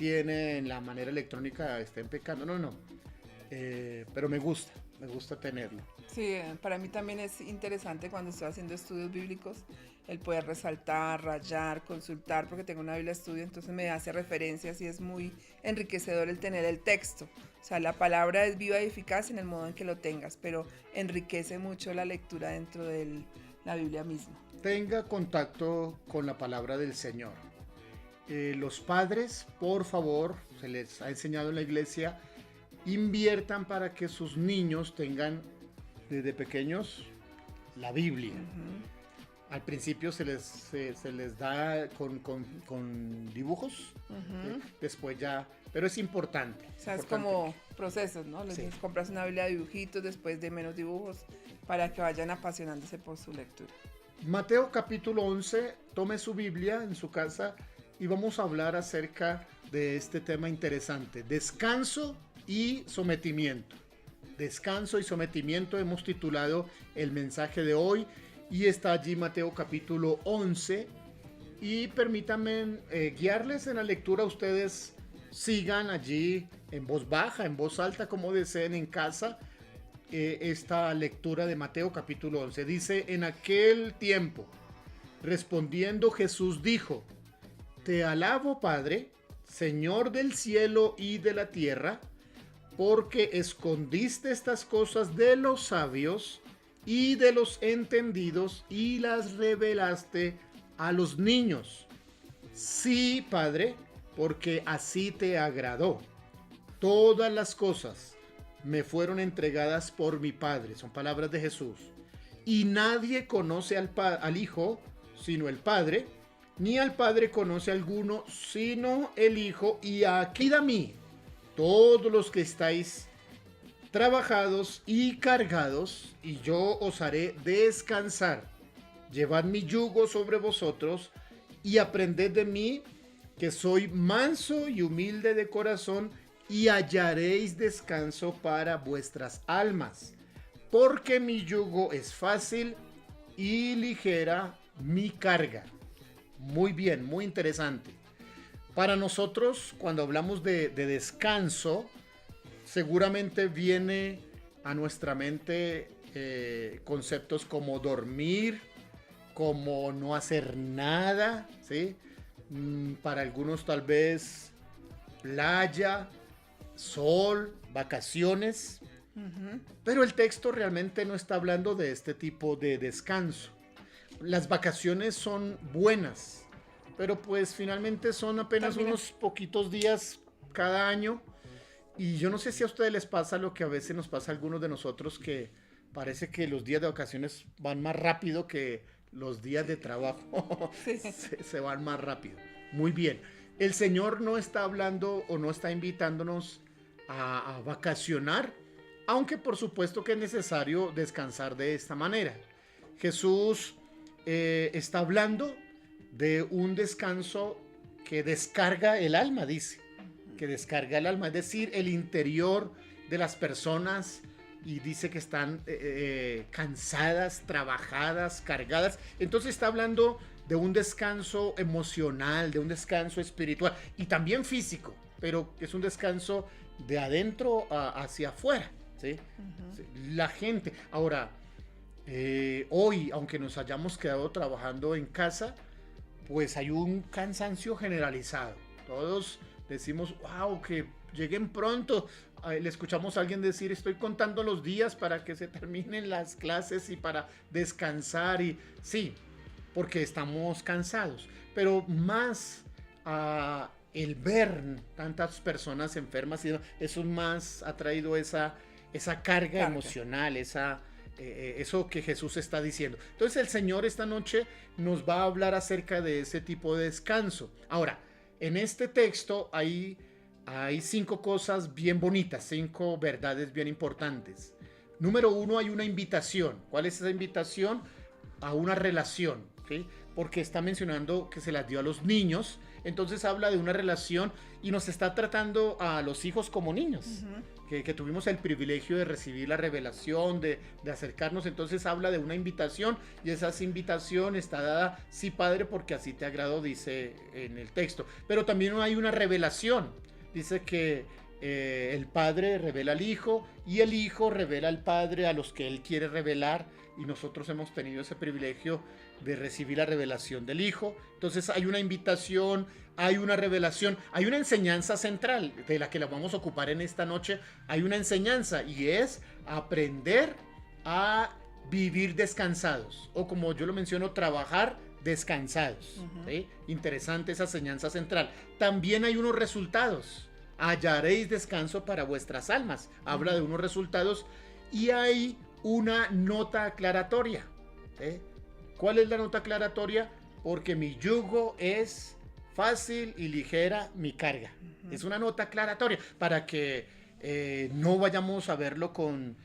tiene en la manera electrónica estén pecando. No. Pero me gusta tenerlo. Sí, para mí también es interesante cuando estoy haciendo estudios bíblicos el poder resaltar, rayar, consultar, porque tengo una Biblia de estudio, entonces me hace referencias y es muy enriquecedor el tener el texto. O sea, la palabra es viva y eficaz en el modo en que lo tengas, pero enriquece mucho la lectura dentro de la Biblia misma. Tenga contacto con la palabra del Señor. Los padres, por favor, se les ha enseñado en la iglesia, inviertan para que sus niños tengan desde pequeños la Biblia. Al principio se les da con dibujos, después ya, pero es importante. O sea, es como procesos, ¿no? Les compras una Biblia de dibujitos, después de menos dibujos, para que vayan apasionándose por su lectura. Mateo capítulo 11, tome su Biblia en su casa y vamos a hablar acerca de este tema interesante, descanso y sometimiento. Descanso y sometimiento hemos titulado el mensaje de hoy y está allí Mateo capítulo 11 y permítanme guiarles en la lectura. Ustedes sigan allí en voz baja, en voz alta, como deseen en casa, esta lectura de Mateo capítulo 11. Dice: en aquel tiempo, respondiendo Jesús dijo: Te alabo, Padre, Señor del cielo y de la tierra, porque escondiste estas cosas de los sabios y de los entendidos y las revelaste a los niños. Sí, Padre, porque así te agradó. Todas las cosas me fueron entregadas por mi Padre. Son palabras de Jesús. Y nadie conoce al Hijo sino el Padre, ni al Padre conoce alguno sino el Hijo, y aquí a mí todos los que estáis trabajados y cargados, y yo os haré descansar. Llevad mi yugo sobre vosotros y aprended de mí, que soy manso y humilde de corazón, y hallaréis descanso para vuestras almas, porque mi yugo es fácil y ligera mi carga. Muy bien, muy interesante. Para nosotros, cuando hablamos de descanso, seguramente viene a nuestra mente conceptos como dormir, como no hacer nada, ¿sí? Para algunos tal vez playa, sol, vacaciones. Pero el texto realmente no está hablando de este tipo de descanso. Las vacaciones son buenas, pero pues finalmente son apenas unos poquitos días cada año. Y yo no sé si a ustedes les pasa lo que a veces nos pasa a algunos de nosotros, que parece que los días de vacaciones van más rápido que los días de trabajo. Se van más rápido. Muy bien. El Señor no está hablando o no está invitándonos a vacacionar, aunque por supuesto que es necesario descansar de esta manera. Jesús está hablando de un descanso que descarga el alma, dice. Que descarga el alma, es decir, el interior de las personas, y dice que están cansadas, trabajadas, cargadas. Entonces está hablando de un descanso emocional, de un descanso espiritual y también físico, pero es un descanso de adentro hacia afuera, ¿sí? Sí, la gente. Ahora, hoy, aunque nos hayamos quedado trabajando en casa, pues hay un cansancio generalizado. Todos decimos, wow, que lleguen pronto. Le escuchamos a alguien decir, estoy contando los días para que se terminen las clases y para descansar. Y sí, porque estamos cansados. Pero más el ver tantas personas enfermas, eso más ha traído esa carga emocional, eso que Jesús está diciendo. Entonces el Señor esta noche nos va a hablar acerca de ese tipo de descanso. Ahora, en este texto hay 5 cosas bien bonitas, 5 verdades bien importantes. Número 1, hay una invitación. ¿Cuál es esa invitación? A una relación, ¿sí? Porque está mencionando que se las dio a los niños. Entonces habla de una relación y nos está tratando a los hijos como niños. Que tuvimos el privilegio de recibir la revelación, de acercarnos. Entonces habla de una invitación y esa invitación está dada, sí, Padre, porque así te agrado, dice en el texto. Pero también hay una revelación. Dice que el Padre revela al Hijo y el Hijo revela al Padre a los que Él quiere revelar, y nosotros hemos tenido ese privilegio de recibir la revelación del Hijo. Entonces hay una invitación, hay una revelación, hay una enseñanza central de la que la vamos a ocupar en esta noche. Hay una enseñanza y es aprender a vivir descansados, o como yo lo menciono, trabajar descansados. ¿Sí? Interesante esa enseñanza central. También hay unos resultados. Hallaréis descanso para vuestras almas. Habla de unos resultados y hay una nota aclaratoria. ¿Sí? ¿Cuál es la nota aclaratoria? Porque mi yugo es fácil y ligera mi carga. Es una nota aclaratoria para que no vayamos a verlo con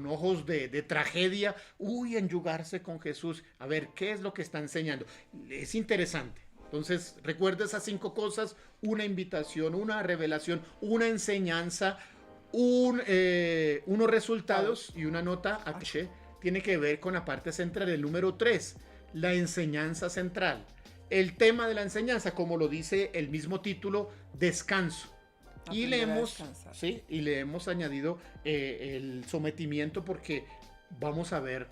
ojos de tragedia. Uy, enyugarse con Jesús. A ver, ¿qué es lo que está enseñando? Es interesante. Entonces, recuerda esas 5 cosas: una invitación, una revelación, una enseñanza, unos resultados y una nota. Tiene que ver con la parte central, el número 3, la enseñanza central. El tema de la enseñanza, como lo dice el mismo título, descanso. Y le hemos añadido el sometimiento, porque vamos a ver,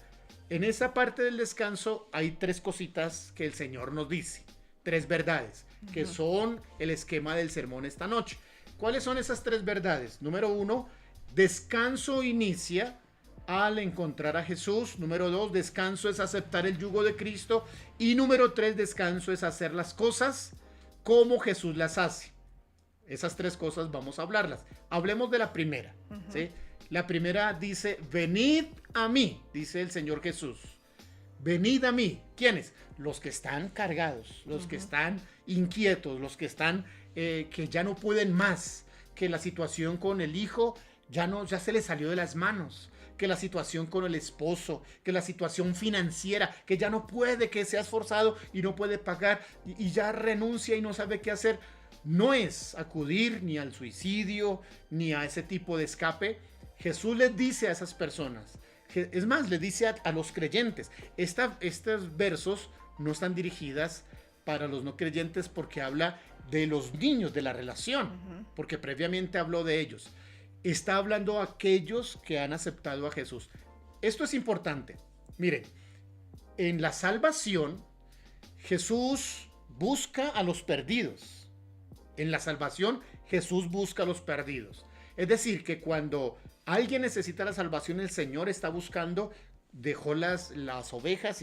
en esa parte del descanso hay 3 cositas que el Señor nos dice. 3 verdades, que son el esquema del sermón esta noche. ¿Cuáles son esas 3 verdades? Número 1, descanso inicia al encontrar a Jesús. Número 2, descanso es aceptar el yugo de Cristo. Y número 3, descanso es hacer las cosas como Jesús las hace. Esas 3 cosas vamos a hablarlas. Hablemos de la primera. ¿Sí? La primera dice: venid a mí, dice el Señor Jesús. Venid a mí. ¿Quiénes? Los que están cargados, los que están inquietos, los que están que ya no pueden más, que la situación con el hijo ya se le salió de las manos, que la situación con el esposo, que la situación financiera, que ya no puede, que se ha esforzado y no puede pagar y ya renuncia y no sabe qué hacer. No es acudir ni al suicidio ni a ese tipo de escape. Jesús les dice a esas personas, es más, le dice a los creyentes. Estos versos no están dirigidas para los no creyentes, porque habla de los niños, de la relación, porque previamente habló de ellos. Está hablando a aquellos que han aceptado a Jesús. Esto es importante. Miren, en la salvación, Jesús busca a los perdidos. En la salvación, Jesús busca a los perdidos. Es decir, que cuando alguien necesita la salvación, el Señor está buscando, dejó las ovejas.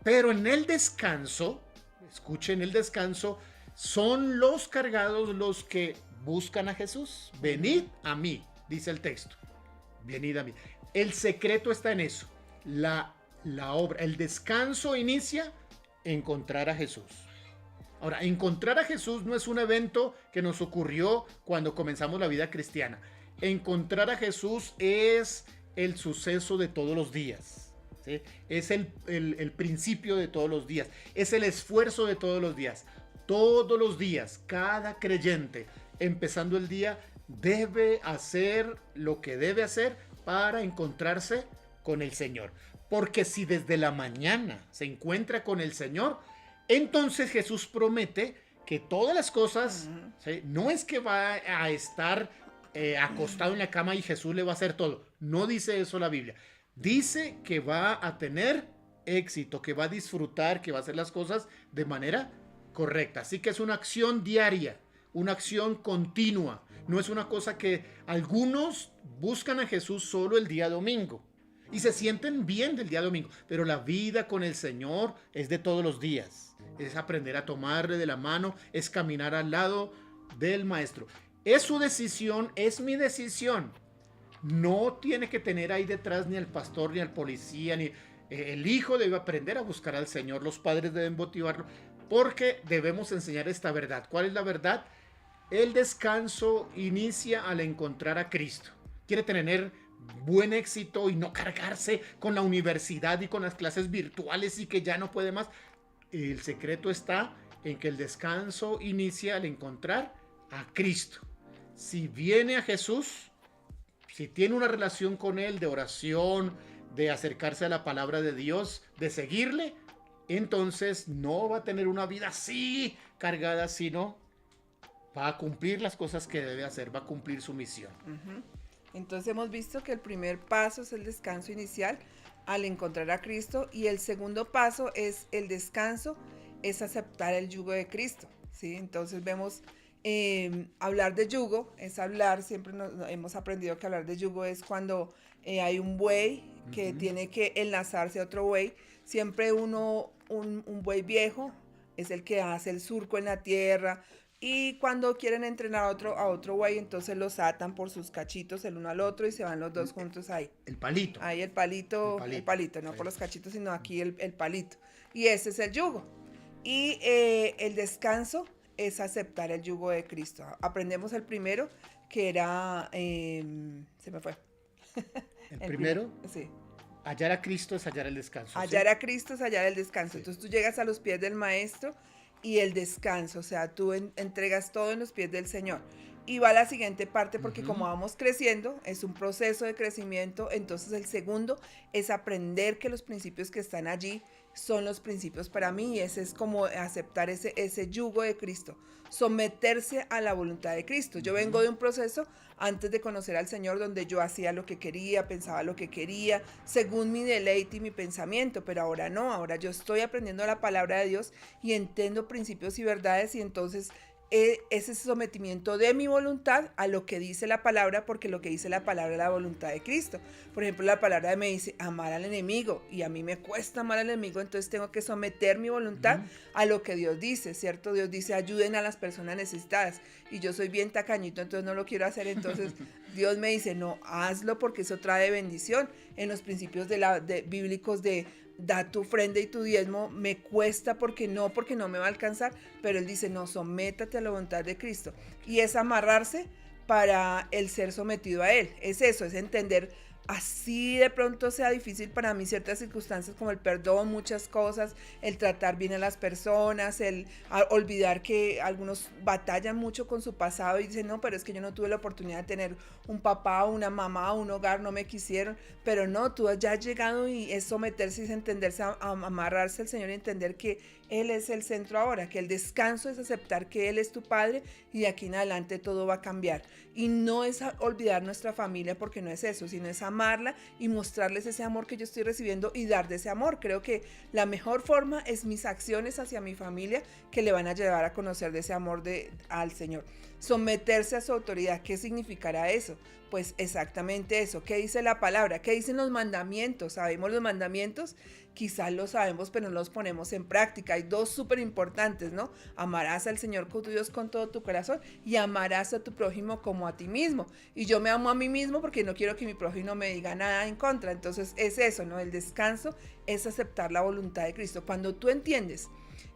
Pero en el descanso, escuchen, el descanso, son los cargados los que buscan a Jesús. Venid a mí, dice el texto. Venid a mí. El secreto está en eso. La obra, el descanso inicia encontrar a Jesús. Ahora, encontrar a Jesús no es un evento que nos ocurrió cuando comenzamos la vida cristiana. Encontrar a Jesús es el suceso de todos los días. ¿Sí? Es el principio de todos los días. Es el esfuerzo de todos los días. Todos los días, cada creyente, empezando el día, debe hacer lo que debe hacer para encontrarse con el Señor. Porque si desde la mañana se encuentra con el Señor, entonces Jesús promete que todas las cosas, ¿sí? No es que va a estar acostado en la cama y Jesús le va a hacer todo. No dice eso la Biblia. Dice que va a tener éxito, que va a disfrutar, que va a hacer las cosas de manera correcta. Así que es una acción diaria, una acción continua. No es una cosa que algunos buscan a Jesús solo el día domingo y se sienten bien del día domingo, pero la vida con el Señor es de todos los días. Es aprender a tomarle de la mano, es caminar al lado del Maestro. Es su decisión, es mi decisión. No tiene que tener ahí detrás ni al pastor, ni al policía, ni el hijo debe aprender a buscar al Señor. Los padres deben motivarlo, porque debemos enseñar esta verdad. ¿Cuál es la verdad? El descanso inicia al encontrar a Cristo. Quiere tener buen éxito y no cargarse con la universidad y con las clases virtuales y que ya no puede más. El secreto está en que el descanso inicia al encontrar a Cristo. Si viene a Jesús, si tiene una relación con Él de oración, de acercarse a la palabra de Dios, de seguirle, entonces no va a tener una vida así cargada, sino va a cumplir las cosas que debe hacer, va a cumplir su misión. Entonces hemos visto que el primer paso es el descanso inicial al encontrar a Cristo, y el segundo paso es el descanso, es aceptar el yugo de Cristo, ¿sí? Entonces vemos hablar de yugo, es hablar, siempre hemos aprendido que hablar de yugo es cuando hay un buey que tiene que enlazarse a otro buey. Siempre un buey viejo es el que hace el surco en la tierra, y cuando quieren entrenar a otro buey, entonces los atan por sus cachitos el uno al otro y se van los dos juntos ahí. El palito. Ahí el palito, no por los cachitos, sino aquí el palito. Y ese es el yugo. Y el descanso es aceptar el yugo de Cristo. Aprendemos el primero, que era, se me fue. El primero, sí. Hallar a Cristo es hallar el descanso. Hallar a Cristo es hallar el descanso. Sí. Entonces tú llegas a los pies del Maestro y el descanso, o sea, tú entregas todo en los pies del Señor. Y va a la siguiente parte, porque como vamos creciendo, es un proceso de crecimiento. Entonces el segundo es aprender que los principios que están allí son los principios para mí, y ese es como aceptar ese yugo de Cristo, someterse a la voluntad de Cristo. Yo vengo de un proceso antes de conocer al Señor donde yo hacía lo que quería, pensaba lo que quería, según mi deleite y mi pensamiento, pero ahora no, ahora yo estoy aprendiendo la palabra de Dios y entiendo principios y verdades, y entonces ese sometimiento de mi voluntad a lo que dice la palabra, porque lo que dice la palabra es la voluntad de Cristo. Por ejemplo, la palabra me dice amar al enemigo, y a mí me cuesta amar al enemigo, entonces tengo que someter mi voluntad a lo que Dios dice, ¿cierto? Dios dice ayuden a las personas necesitadas, y yo soy bien tacañito, entonces no lo quiero hacer. Entonces Dios me dice no, hazlo porque eso trae bendición. En los principios bíblicos de da tu ofrenda y tu diezmo, me cuesta porque no me va a alcanzar, pero Él dice no, sométate a la voluntad de Cristo, y es amarrarse para el ser sometido a Él. Es eso, es entender, así de pronto sea difícil para mí ciertas circunstancias como el perdón, muchas cosas, el tratar bien a las personas, el olvidar que algunos batallan mucho con su pasado y dicen no, pero es que yo no tuve la oportunidad de tener un papá, una mamá, un hogar, no me quisieron. Pero no, tú ya has llegado, y es someterse, es entenderse, a amarrarse al Señor y entender que Él es el centro ahora, que el descanso es aceptar que Él es tu Padre, y de aquí en adelante todo va a cambiar. Y no es olvidar nuestra familia, porque no es eso, sino es amarla y mostrarles ese amor que yo estoy recibiendo y dar de ese amor. Creo que la mejor forma es mis acciones hacia mi familia, que le van a llevar a conocer de ese amor al Señor. Someterse a su autoridad, ¿qué significará eso? Pues exactamente eso. ¿Qué dice la palabra? ¿Qué dicen los mandamientos? ¿Sabemos los mandamientos? Quizás los sabemos, pero no los ponemos en práctica. Hay dos súper importantes, ¿no? Amarás al Señor tu Dios con todo tu corazón, y amarás a tu prójimo como a ti mismo. Y yo me amo a mí mismo porque no quiero que mi prójimo me diga nada en contra. Entonces es eso, ¿no? El descanso es aceptar la voluntad de Cristo. Cuando tú entiendes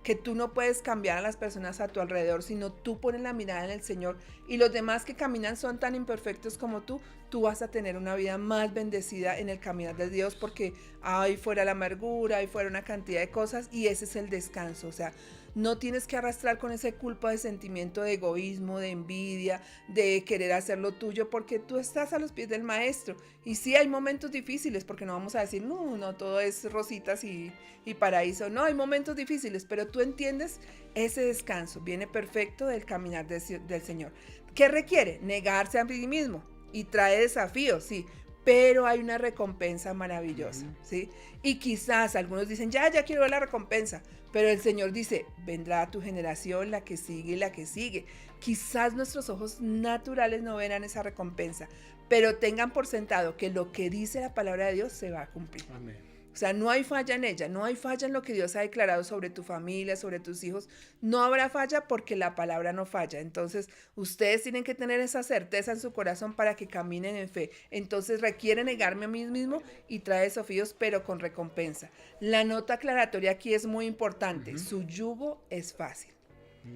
que tú no puedes cambiar a las personas a tu alrededor, sino tú pones la mirada en el Señor, y los demás que caminan son tan imperfectos como tú vas a tener una vida más bendecida en el caminar de Dios, porque ahí fuera la amargura, ahí fuera una cantidad de cosas, y ese es el descanso. O sea, no tienes que arrastrar con ese culpa de sentimiento de egoísmo, de envidia, de querer hacer lo tuyo, porque tú estás a los pies del Maestro. Y sí hay momentos difíciles, porque no vamos a decir, no todo es rositas y paraíso. No, hay momentos difíciles, pero tú entiendes ese descanso, viene perfecto del caminar del Señor. ¿Qué requiere? Negarse a sí mismo, y trae desafíos, sí, pero hay una recompensa maravillosa, ¿sí? Y quizás algunos dicen, ya quiero ver la recompensa, pero el Señor dice, vendrá a tu generación la que sigue y la que sigue. Quizás nuestros ojos naturales no verán esa recompensa, pero tengan por sentado que lo que dice la palabra de Dios se va a cumplir. Amén. O sea, no hay falla en ella, no hay falla en lo que Dios ha declarado sobre tu familia, sobre tus hijos. No habrá falla porque la palabra no falla. Entonces, ustedes tienen que tener esa certeza en su corazón para que caminen en fe. Entonces, requiere negarme a mí mismo y trae desafíos, pero con recompensa. La nota aclaratoria aquí es muy importante. Su yugo es fácil.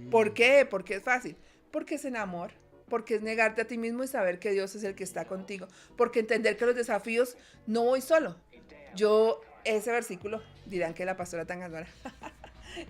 ¿Por qué? ¿Por qué es fácil? Porque es en amor. Porque es negarte a ti mismo y saber que Dios es el que está contigo. Porque entender que los desafíos no voy solo. Ese versículo, dirán que la pastora tan ganadora,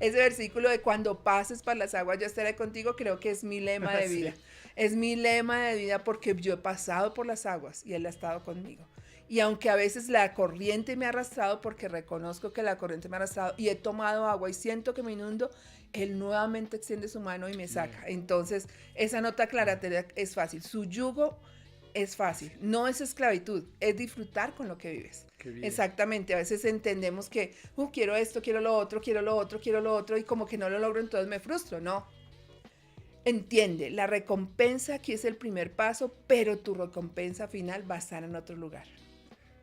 Ese versículo de cuando pases por las aguas yo estaré contigo, creo que es mi lema de vida. Sí. Es mi lema de vida porque yo he pasado por las aguas y Él ha estado conmigo. Y aunque a veces la corriente me ha arrastrado, porque reconozco que la corriente me ha arrastrado y he tomado agua y siento que me inundo, Él nuevamente extiende su mano y me saca. Entonces, esa nota aclaratoria es fácil. Su yugo es fácil, no es esclavitud, es disfrutar con lo que vives. Qué bien. Exactamente, a veces entendemos que quiero esto, quiero lo otro, quiero lo otro, quiero lo otro y como que no lo logro, entonces me frustro. No, entiende, la recompensa aquí es el primer paso, pero tu recompensa final va a estar en otro lugar.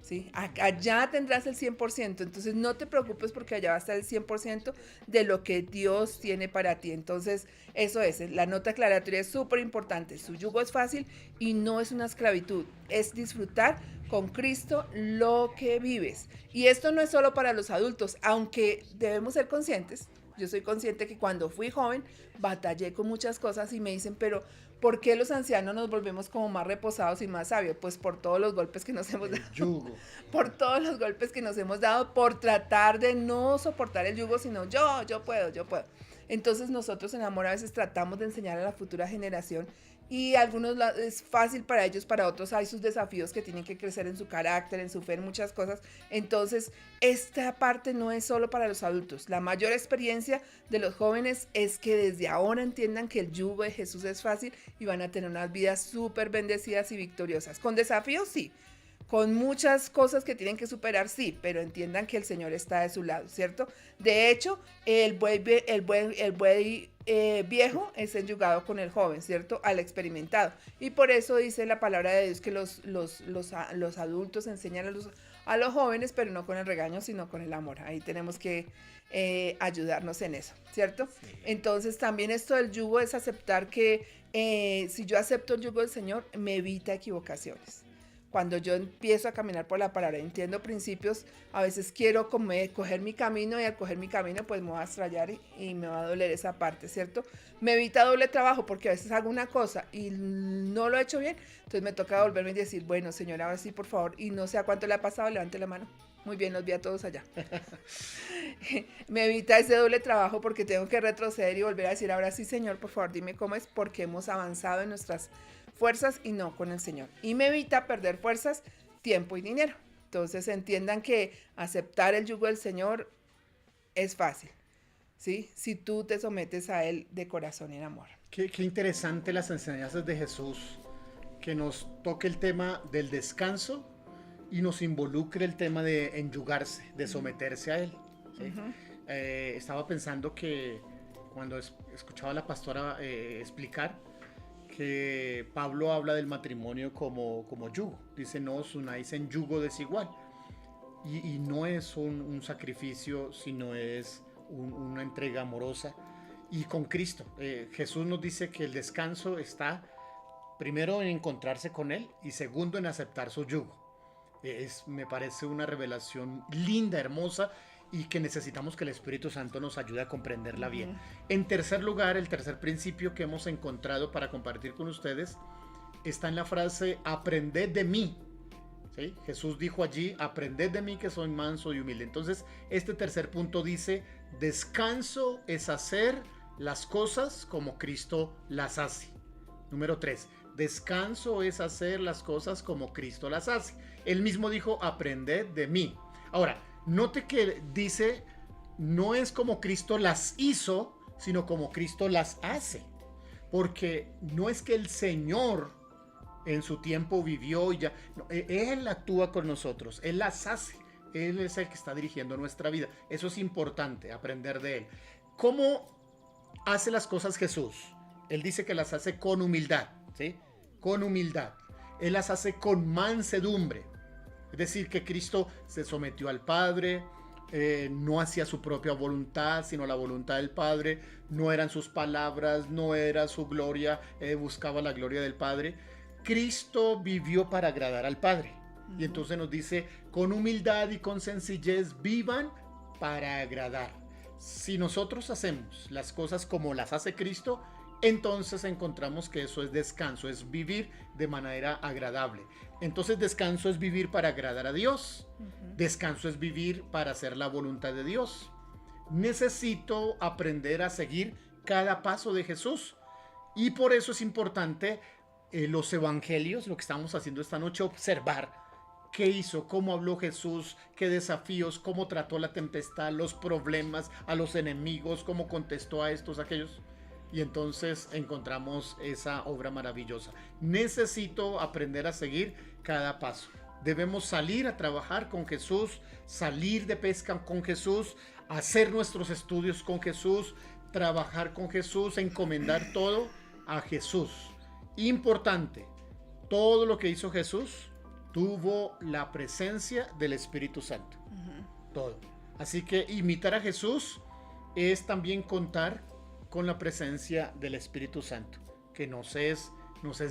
¿Sí? Allá tendrás el 100%, entonces no te preocupes porque allá va a estar el 100% de lo que Dios tiene para ti. Entonces, eso es, la nota aclaratoria es súper importante. Su yugo es fácil y no es una esclavitud, es disfrutar con Cristo lo que vives. Y esto no es solo para los adultos, aunque debemos ser conscientes. Yo soy consciente que cuando fui joven batallé con muchas cosas y me dicen, pero ¿por qué los ancianos nos volvemos como más reposados y más sabios? Pues por todos los golpes que nos hemos El dado. yugo. Por todos los golpes que nos hemos dado, por tratar de no soportar el yugo, sino yo puedo, yo puedo. Entonces nosotros en Amor a veces tratamos de enseñar a la futura generación y algunos es fácil para ellos, para otros hay sus desafíos que tienen que crecer en su carácter, en su fe, en muchas cosas. Entonces, esta parte no es solo para los adultos. La mayor experiencia de los jóvenes es que desde ahora entiendan que el yugo de Jesús es fácil y van a tener unas vidas súper bendecidas y victoriosas. Con desafíos, sí. Con muchas cosas que tienen que superar, sí, pero entiendan que el Señor está de su lado, ¿cierto? De hecho, el buey viejo es enyugado con el joven, ¿cierto? Al experimentado. Y por eso dice la palabra de Dios que los adultos enseñan a los jóvenes, pero no con el regaño, sino con el amor. Ahí tenemos que ayudarnos en eso, ¿cierto? Sí. Entonces, también esto del yugo es aceptar que si yo acepto el yugo del Señor, me evita equivocaciones. Cuando yo empiezo a caminar por la palabra, entiendo principios, a veces quiero coger mi camino y al coger mi camino pues me va a estrellar y me va a doler esa parte, ¿cierto? Me evita doble trabajo porque a veces hago una cosa y no lo he hecho bien, entonces me toca volverme y decir, bueno, señora, ahora sí, por favor, y no sé a cuánto le ha pasado, levante la mano. Muy bien, los vi a todos allá. Me evita ese doble trabajo porque tengo que retroceder y volver a decir, ahora sí, Señor, por favor, dime cómo es, porque hemos avanzado en nuestras fuerzas y no con el Señor. Y me evita perder fuerzas, tiempo y dinero. Entonces entiendan que aceptar el yugo del Señor es fácil, ¿sí? Si tú te sometes a Él de corazón y en amor. Qué interesante las enseñanzas de Jesús, que nos toque el tema del descanso y nos involucre el tema de enyugarse, de someterse a Él, ¿sí? Estaba pensando que cuando escuchaba a la pastora explicar que Pablo habla del matrimonio como yugo. Dice, no os unáis en yugo desigual. Y no es un sacrificio, sino es una entrega amorosa. Y con Cristo. Jesús nos dice que el descanso está primero en encontrarse con Él y segundo en aceptar su yugo. Me parece una revelación linda, hermosa, y que necesitamos que el Espíritu Santo nos ayude a comprenderla bien. En tercer lugar, el tercer principio que hemos encontrado para compartir con ustedes está en la frase, aprended de mí. ¿Sí? Jesús dijo allí, aprended de mí que soy manso y humilde. Entonces, este tercer punto dice, descanso es hacer las cosas como Cristo las hace. Número 3, descanso es hacer las cosas como Cristo las hace. Él mismo dijo, aprended de mí. Ahora, note que dice, no es como Cristo las hizo, sino como Cristo las hace. Porque no es que el Señor en su tiempo vivió y ya. No, Él actúa con nosotros, Él las hace. Él es el que está dirigiendo nuestra vida. Eso es importante, aprender de Él. ¿Cómo hace las cosas Jesús? Él dice que las hace con humildad, ¿sí? Con humildad. Él las hace con mansedumbre. Es decir, que Cristo se sometió al Padre, no hacía su propia voluntad, sino la voluntad del Padre. No eran sus palabras, no era su gloria, buscaba la gloria del Padre. Cristo vivió para agradar al Padre. Y entonces nos dice, con humildad y con sencillez vivan para agradar. Si nosotros hacemos las cosas como las hace Cristo, entonces encontramos que eso es descanso, es vivir de manera agradable. Entonces descanso es vivir para agradar a Dios. Descanso es vivir para hacer la voluntad de Dios. necesito aprender a seguir cada paso de Jesús. Y por eso es importante los evangelios, lo que estamos haciendo esta noche, observar qué hizo, cómo habló Jesús, qué desafíos, cómo trató la tempestad, los problemas, a los enemigos, cómo contestó a estos, aquellos. Y entonces encontramos esa obra maravillosa. Necesito aprender a seguir cada paso. Debemos salir a trabajar con Jesús, salir de pesca con Jesús, hacer nuestros estudios con Jesús, trabajar con Jesús, encomendar todo a Jesús. Importante, todo lo que hizo Jesús tuvo la presencia del Espíritu Santo. Todo. Así que imitar a Jesús es también contar con la presencia del Espíritu Santo, que nos es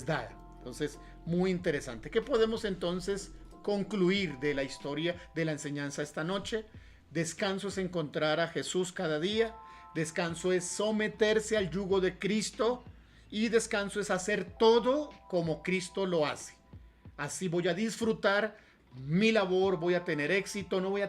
dada. Entonces, muy interesante. ¿Qué podemos entonces concluir de la historia de la enseñanza esta noche? Descanso es encontrar a Jesús cada día. Descanso es someterse al yugo de Cristo. Y descanso es hacer todo como Cristo lo hace. Así voy a disfrutar mi labor, voy a tener éxito, no voy a